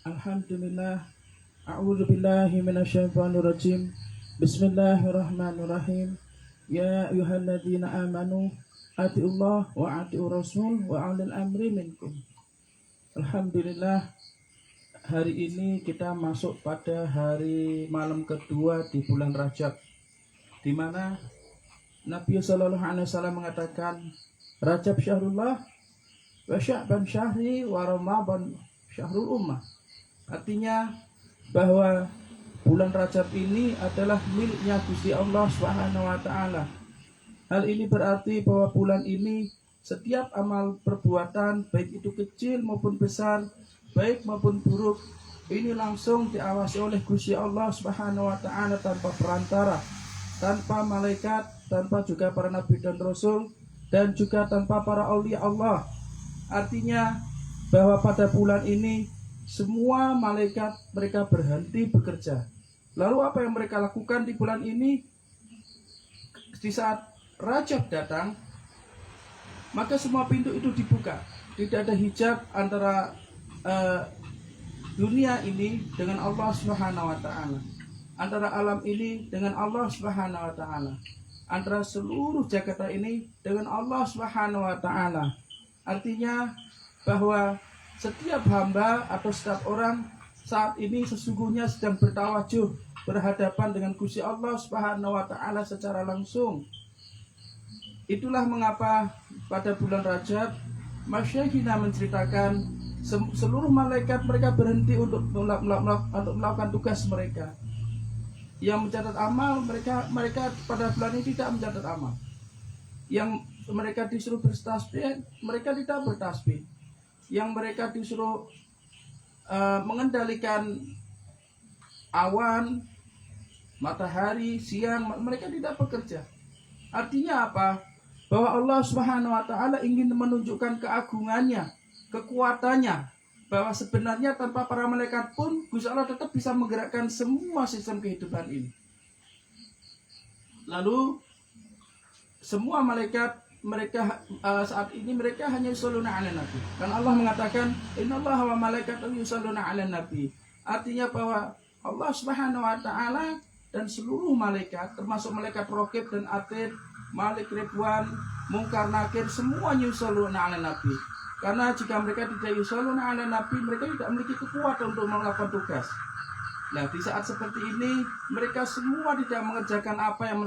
Alhamdulillah. A'udzu billahi minasyaitonir rajim. Bismillahirrahmanirrahim. Ya ayyuhalladzina amanu atiullah wa atiur rasul wa ulil amri minkum. Alhamdulillah, hari ini kita masuk pada hari malam kedua di bulan Rajab, di mana Nabi sallallahu alaihi wasallam mengatakan Rajab syahrullah wa Sya'ban syahri wa Ramadan syahrul ummah. Artinya bahwa bulan Rajab ini adalah miliknya Gusti Allah Subhanahu wa taala. Hal ini berarti bahwa bulan ini setiap amal perbuatan, baik itu kecil maupun besar, baik maupun buruk, ini langsung diawasi oleh Gusti Allah Subhanahu wa taala tanpa perantara, tanpa malaikat, tanpa juga para nabi dan rasul, dan juga tanpa para aulia Allah. Artinya bahwa pada bulan ini semua malaikat mereka berhenti bekerja. Lalu apa yang mereka lakukan di bulan ini? Di saat Rajab datang, maka semua pintu itu dibuka. Tidak ada hijab antara dunia ini dengan Allah Subhanahu wa taala, antara alam ini dengan Allah Subhanahu wa taala, antara seluruh jagat ini dengan Allah Subhanahu wa taala. Artinya bahwa setiap hamba atau setiap orang saat ini sesungguhnya sedang bertawajuh berhadapan dengan Gusti Allah Subhanahu wa taala secara langsung. Itulah mengapa pada bulan Rajab Masyayikhina menceritakan seluruh malaikat mereka berhenti untuk melakukan tugas mereka. Yang mencatat amal, mereka pada bulan ini tidak mencatat amal. Yang mereka disuruh bertasbih, mereka tidak bertasbih. Yang mereka disuruh mengendalikan awan, matahari, siang, mereka tidak bekerja. Artinya apa? Bahwa Allah Subhanahu wa taala ingin menunjukkan keagungannya, kekuatannya, bahwa sebenarnya tanpa para malaikat pun Gusti Allah tetap bisa menggerakkan semua sistem kehidupan ini. Lalu semua malaikat mereka saat ini mereka hanya yusholluna 'alan nabi. Karena Allah mengatakan innallaha wa malaikatahu yusholluna 'alan nabi. Artinya bahwa Allah Subhanahu wa taala dan seluruh malaikat termasuk malaikat Raqib dan Atid, Malik Ridwan, Mungkar Nakir semuanya yusholluna 'alan nabi. Karena jika mereka tidak yusholluna 'alan nabi, mereka tidak memiliki kekuatan untuk melakukan tugas. Nah, di saat seperti ini mereka semua tidak mengerjakan apa yang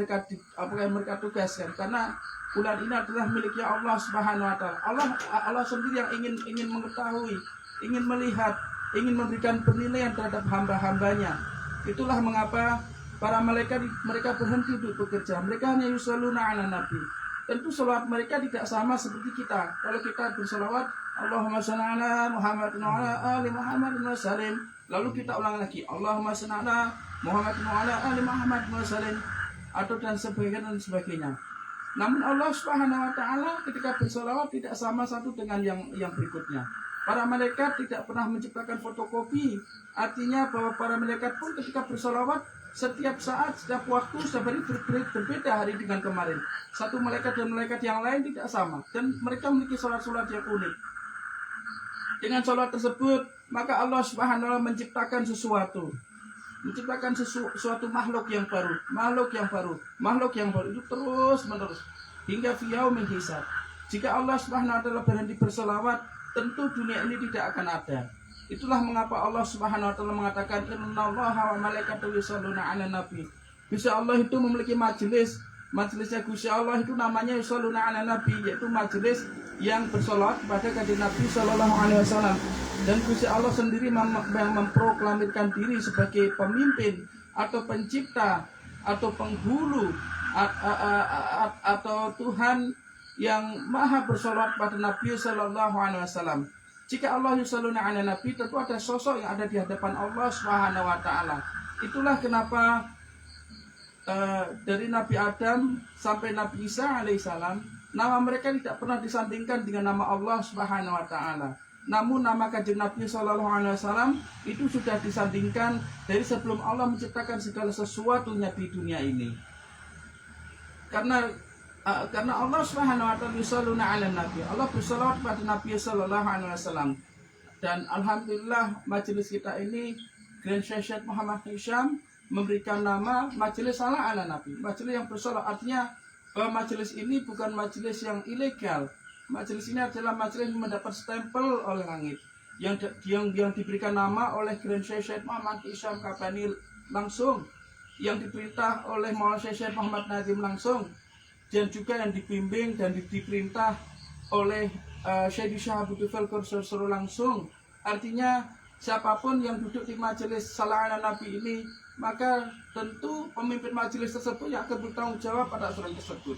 mereka tugaskan karena bulan ini adalah miliknya Allah Subhanahu wa taala. Allah sendiri yang ingin mengetahui, ingin melihat, ingin memberikan penilaian terhadap hamba-hambanya. Itulah mengapa para malaikat mereka berhenti untuk bekerja. Mereka hanya yusholluna 'alan nabi. Tentu salat mereka tidak sama seperti kita. Kalau kita bersolawat, Allahumma shalli ala Muhammadin wa ala ali Muhammadin wa sallim. Lalu kita ulang lagi, Allahumma shalli ala Muhammadin wa ala ali Muhammadin wa sallim, atau dan sebagainya. Namun Allah Subhanahu wa taala ketika bersolawat tidak sama satu dengan yang berikutnya. Para malaikat tidak pernah menciptakan fotokopi. Artinya bahwa para malaikat pun ketika bersolawat setiap saat, setiap waktu, setiap hari berbeda hari dengan kemarin. Satu malaikat dan malaikat yang lain tidak sama. Dan mereka memiliki sholat-sholat yang unik. Dengan sholat tersebut, maka Allah Subhanahu wa taala menciptakan sesuatu. Menciptakan sesuatu makhluk yang baru itu terus menerus hingga fi yaumil hisab. Jika Allah Subhanahu wa taala berhenti berselawat, tentu dunia ini tidak akan ada. Itulah mengapa Allah Subhanahu wa taala mengatakan innallaha wa malaikatahu yusholluna 'alan nabi. Gusti Allah itu memiliki majelisnya Gusti Allah itu namanya yusholluna 'alan nabi, yaitu majelis yang bersolawat kepada kanjeng Nabi sallallahu alaihi wasallam. Dan Gusti Allah sendiri yang memproklamirkan diri sebagai pemimpin atau pencipta atau penghulu atau Tuhan yang maha bersolawat pada Nabi sallallahu alaihi wasallam. Jika Allah yusholluna 'alan nabi, tentu ada sosok yang ada di hadapan Allah Subhanahu wa taala. Itulah kenapa dari Nabi Adam sampai Nabi Isa alaihissalam, nama mereka tidak pernah disandingkan dengan nama Allah Subhanahu wa taala. Namun nama kanjeng Nabi sallallahu alaihi wasallam itu sudah disandingkan dari sebelum Allah menciptakan segala sesuatunya di dunia ini. Karena Allah Subhanahu wa taala yusholluna 'alan nabi. Allah bersalawat pada Nabi sallallahu alaihi wasallam. Dan alhamdulillah majelis kita ini Grand Syekh Muhammad Hisham memberikan nama majelis salah ala Nabi, majelis yang bersalah. Artinya bahwa majelis ini bukan majelis yang ilegal. Majelis ini adalah majelis yang mendapat stempel oleh langit, yang diberikan nama oleh Grand Syekh Muhammad Hisham Kabani langsung, yang diperintah oleh Maulana Syekh Muhammad Nazim langsung, dan juga yang dibimbing dan diperintah oleh Syekh Syahabuddin Kursor langsung. Artinya siapapun yang duduk di majelis salah ala Nabi ini, maka tentu pemimpin majelis tersebut yang akan bertanggung jawab pada aturan tersebut.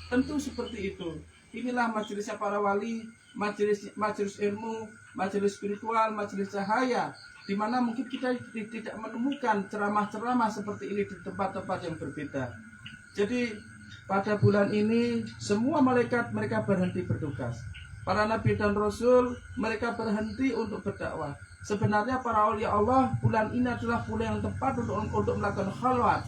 Tentu seperti itu. Inilah majelisnya para wali, majelis ilmu, majelis spiritual, majelis cahaya, di mana mungkin kita tidak menemukan ceramah-ceramah seperti ini di tempat-tempat yang berbeda. Jadi pada bulan ini semua malaikat mereka berhenti bertugas. Para nabi dan rasul mereka berhenti untuk berdakwah. Sebenarnya para aulia Allah, bulan ini adalah bulan yang tepat untuk melakukan khalwat,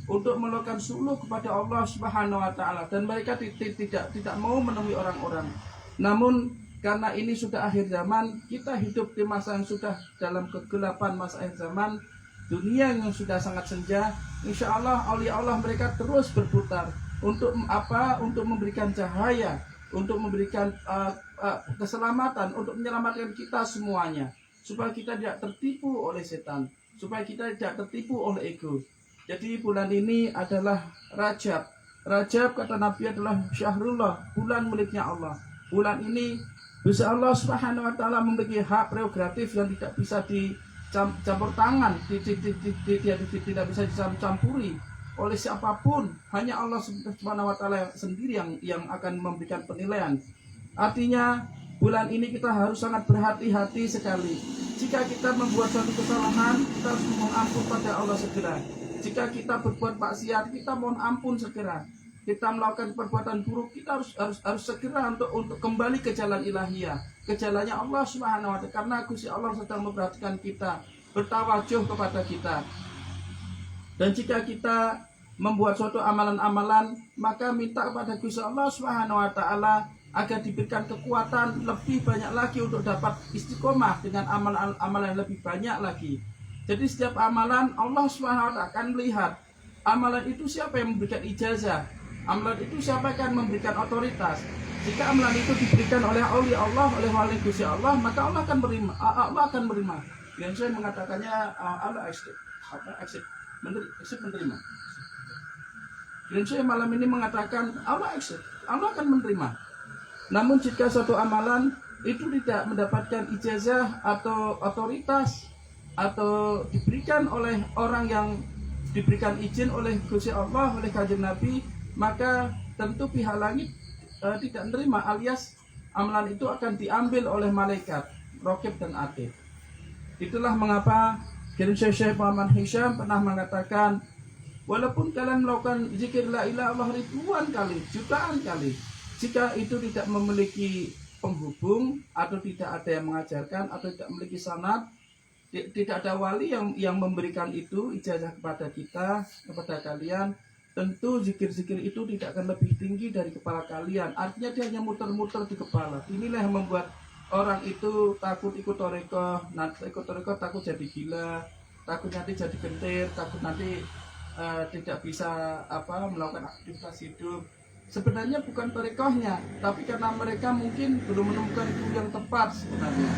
untuk melakukan suluh kepada Allah Subhanahu wa taala, dan mereka tidak mau menemui orang-orang. Namun karena ini sudah akhir zaman, kita hidup di masa yang sudah dalam kegelapan masa akhir zaman, dunia yang sudah sangat senja. Insya Allah aulia Allah mereka terus berputar untuk apa? Untuk memberikan cahaya, untuk memberikan keselamatan, untuk menyelamatkan kita semuanya, supaya kita tidak tertipu oleh setan, supaya kita tidak tertipu oleh ego. Jadi bulan ini adalah Rajab. Rajab kata Nabi adalah syahrullah, bulan miliknya Allah. Bulan ini bisa Allah Subhanahu wa taala memiliki hak prerogatif yang tidak bisa dicampur tangan, tidak bisa dicampuri oleh siapapun. Hanya Allah Subhanahu wa taala sendiri yang akan memberikan penilaian. Artinya bulan ini kita harus sangat berhati-hati sekali. Jika kita membuat suatu kesalahan, kita harus mohon ampun pada Allah segera. Jika kita berbuat maksiat, kita mohon ampun segera. Kita melakukan perbuatan buruk, kita harus segera untuk kembali ke jalan ilahiyah, ke jalannya Allah Subhanahu wa taala, karena Gusti Allah sedang memperhatikan kita, bertawajuh kepada kita. Dan jika kita membuat suatu amalan-amalan, maka minta kepada Gusti Allah Subhanahu wa taala agar diberikan kekuatan lebih banyak lagi untuk dapat istiqomah dengan amalan-amalan yang lebih banyak lagi. Jadi setiap amalan Allah Subhanahu wa taala akan melihat amalan itu siapa yang memberikan ijazah, amalan itu siapa yang akan memberikan otoritas. Jika amalan itu diberikan oleh Allah, oleh wali Gusti Allah, maka Allah akan menerima. Allah akan menerima. Yang saya mengatakannya Allah menerima. Dan saya malam ini mengatakan Allah akan menerima. Namun jika suatu amalan itu tidak mendapatkan ijazah atau otoritas, atau diberikan oleh orang yang diberikan izin oleh Gusti Allah, oleh Kanjeng Nabi, maka tentu pihak langit tidak menerima, alias amalan itu akan diambil oleh malaikat Raqib dan Atid. Itulah mengapa Syekh Muhammad Hisham pernah mengatakan, walaupun kalian melakukan zikir la ilaha illallah ribuan kali, jutaan kali, jika itu tidak memiliki penghubung, atau tidak ada yang mengajarkan, atau tidak memiliki sanad, tidak ada wali yang memberikan itu ijazah kepada kita, kepada kalian, tentu zikir-zikir itu tidak akan lebih tinggi dari kepala kalian. Artinya dia hanya muter-muter di kepala. Inilah yang membuat orang itu takut ikut thariqah, nanti ikut thariqah takut jadi gila, takut nanti jadi gentir, takut nanti tidak bisa melakukan aktivitas hidup. Sebenarnya bukan thariqahnya, tapi karena mereka mungkin belum menemukan guru yang tepat sebenarnya.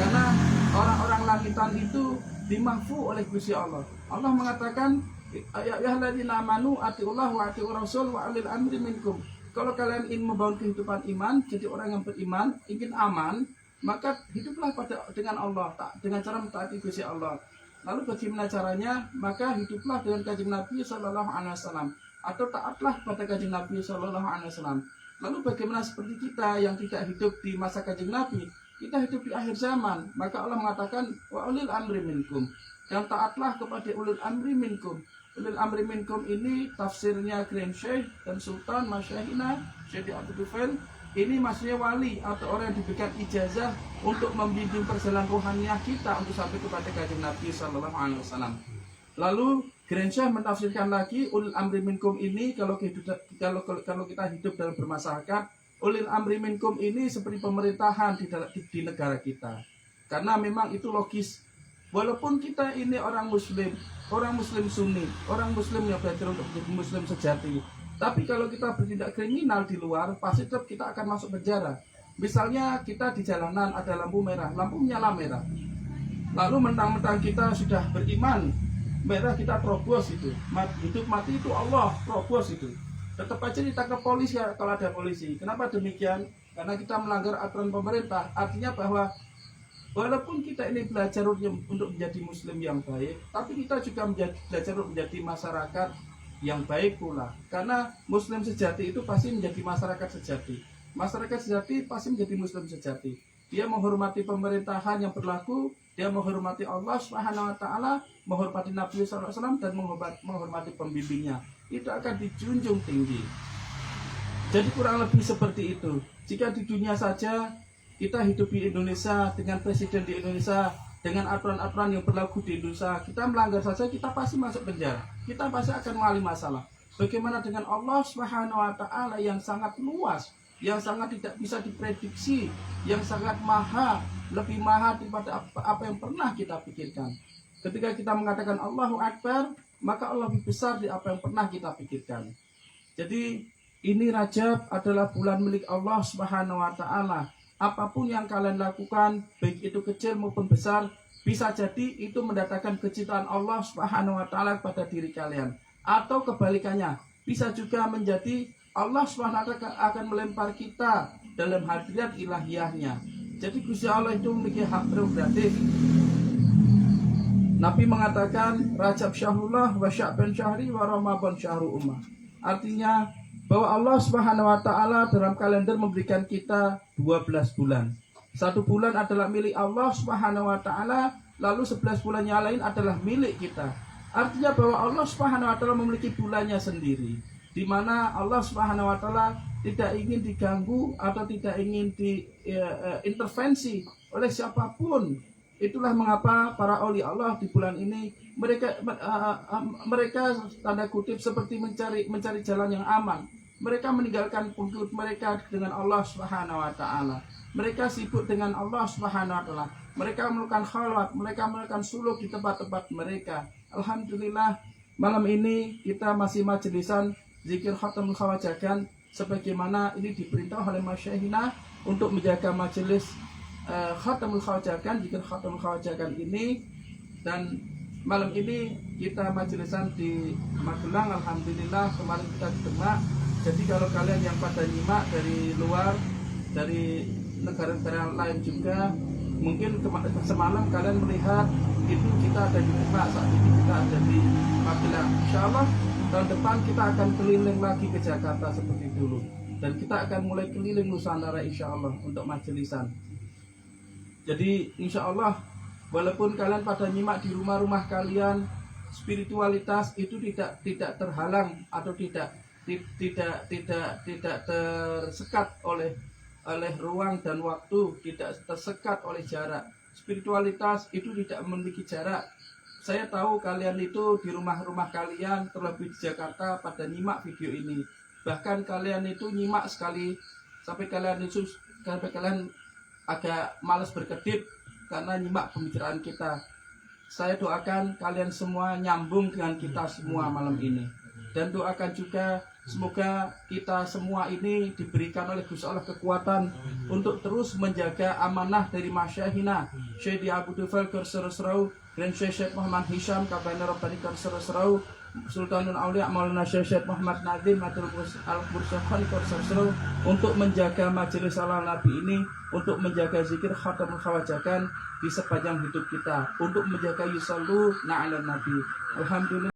Karena orang-orang langitan itu dimahfu oleh Gusti Allah. Allah mengatakan, ya ayyuhalladzina amanu atiullah wa atiur rasul wa ulil amri minkum. Kalau kalian ingin membangun kehidupan iman, jadi orang yang beriman, ingin aman, maka hiduplah dengan Allah, dengan cara mentaati Gusti Allah. Lalu bagaimana caranya? Maka hiduplah dengan Kanjeng Nabi sallallahu alaihi wasallam, atau taatlah pada Kanjeng Nabi sallallahu alaihi wasallam. Lalu bagaimana seperti kita yang tidak hidup di masa Kanjeng Nabi, kita hidup di akhir zaman, maka Allah mengatakan wa ulil amri minkum, dan taatlah kepada ulil amri minkum. Ulil amri minkum ini tafsirnya Grand Syekh dan Sultan Masyaihina Syekh Abdul Tufail. Ini maksudnya wali atau orang yang diberikan ijazah untuk membimbing perjalanan rohaniah kita untuk sampai kepada Kanjeng Nabi sallallahu alaihi wasallam. Lalu Grand Syekh mentafsirkan lagi ulil amri minkum ini, kalau kita hidup dalam bermasyarakat, ulil amri minkum ini seperti pemerintahan di negara kita. Karena memang itu logis. Walaupun kita ini orang muslim sunni, orang muslim yang belajar untuk menjadi muslim sejati, tapi kalau kita bertindak kriminal di luar, pasti tetap kita akan masuk penjara. Misalnya kita di jalanan ada lampu merah, lampu menyala merah, lalu mentang-mentang kita sudah beriman, merah kita terobos itu, hidup mati itu Allah terobos itu, tetap aja ditangkap polisi ya, kalau ada polisi. Kenapa demikian? Karena kita melanggar aturan pemerintah. Artinya bahwa walaupun kita ini belajar untuk menjadi muslim yang baik, tapi kita juga belajar untuk menjadi masyarakat yang baik pula. Karena muslim sejati itu pasti menjadi masyarakat sejati. Masyarakat sejati pasti menjadi muslim sejati. Dia menghormati pemerintahan yang berlaku, dia menghormati Allah Subhanahu wa taala, menghormati Nabi sallallahu alaihi wasallam, dan menghormati pembimbingnya. Itu akan dijunjung tinggi. Jadi kurang lebih seperti itu. Jika di dunia saja kita hidup di Indonesia dengan presiden di Indonesia, dengan aturan-aturan yang berlaku di Indonesia, kita melanggar saja kita pasti masuk penjara. Kita pasti akan mengalami masalah. Bagaimana dengan Allah Subhanahu wa taala yang sangat luas, yang sangat tidak bisa diprediksi, yang sangat lebih maha daripada apa yang pernah kita pikirkan. Ketika kita mengatakan Allahu Akbar, maka Allah lebih besar dari apa yang pernah kita pikirkan. Jadi ini Rajab adalah bulan milik Allah Subhanahu wa taala. Apapun yang kalian lakukan, baik itu kecil maupun besar, bisa jadi itu mendatangkan kecintaan Allah Subhanahu wa taala kepada diri kalian. Atau kebalikannya, bisa juga menjadi Allah Subhanahu wa taala akan melempar kita dalam hadirat ilahiyahnya. Jadi Gusti Allah itu memiliki hak prerogatif. Nabi mengatakan Rajab syahrullah wa Sya'ban syahri wa Ramadan syahru ummah. Artinya bahwa Allah Subhanahu wa taala dalam kalender memberikan kita 12 bulan. Satu bulan adalah milik Allah Subhanahu wa taala, lalu 11 bulan yang lain adalah milik kita. Artinya bahwa Allah Subhanahu wa taala memiliki bulannya sendiri, di mana Allah Subhanahu wa taala tidak ingin diganggu atau tidak ingin diintervensi oleh siapapun. Itulah mengapa para aulia Allah di bulan ini mereka tanda kutip seperti mencari jalan yang aman. Mereka meninggalkan pengikut mereka dengan Allah Subhanahu wa taala. Mereka sibuk dengan Allah Subhanahu wa taala. Mereka melakukan khalwat, mereka melakukan suluk di tempat-tempat mereka. Alhamdulillah, malam ini kita masih majelisan zikir khatamul khawajakan, sebagaimana ini diperintah oleh masyayikhina untuk menjaga majelis khatamul khawajakan, zikir khatamul khawajakan ini. Dan malam ini kita majelisan di Magelang. Alhamdulillah, kemarin kita di Demak. Jadi kalau kalian yang pada nyimak dari luar, dari negara-negara lain juga, mungkin semalam kalian melihat itu kita ada di Demak, saat ini kita ada di Magelang. Insyaallah tahun depan kita akan keliling lagi ke Jakarta seperti dulu, dan kita akan mulai keliling Nusantara insyaallah untuk majelisan. Jadi insyaallah walaupun kalian pada nyimak di rumah-rumah kalian, spiritualitas itu tidak terhalang atau tidak tersekat oleh ruang dan waktu, tidak tersekat oleh jarak. Spiritualitas itu tidak memiliki jarak. Saya tahu kalian itu di rumah-rumah kalian, terlebih di Jakarta, pada nyimak video ini. Bahkan kalian itu nyimak sekali sampai kalian agak malas berkedip karena nyimak pembicaraan kita. Saya doakan kalian semua nyambung dengan kita semua malam ini, dan doakan juga semoga kita semua ini diberikan oleh Gusti Allah kekuatan untuk terus menjaga amanah dari masyayikhina Syekh Abu Dufal Kurserusrau dan Syekh Muhammad Hisham Kabana Rabbani Kurserusrau, Sultanul Aulia Maulana Syekh Muhammad Nadim Matul Al-Bursakhani Kurserusrau, untuk menjaga majelis ala Nabi ini, untuk menjaga zikir khatamul khawajakan di sepanjang hidup kita, untuk menjaga yusallu na'ala Nabi. Alhamdulillah.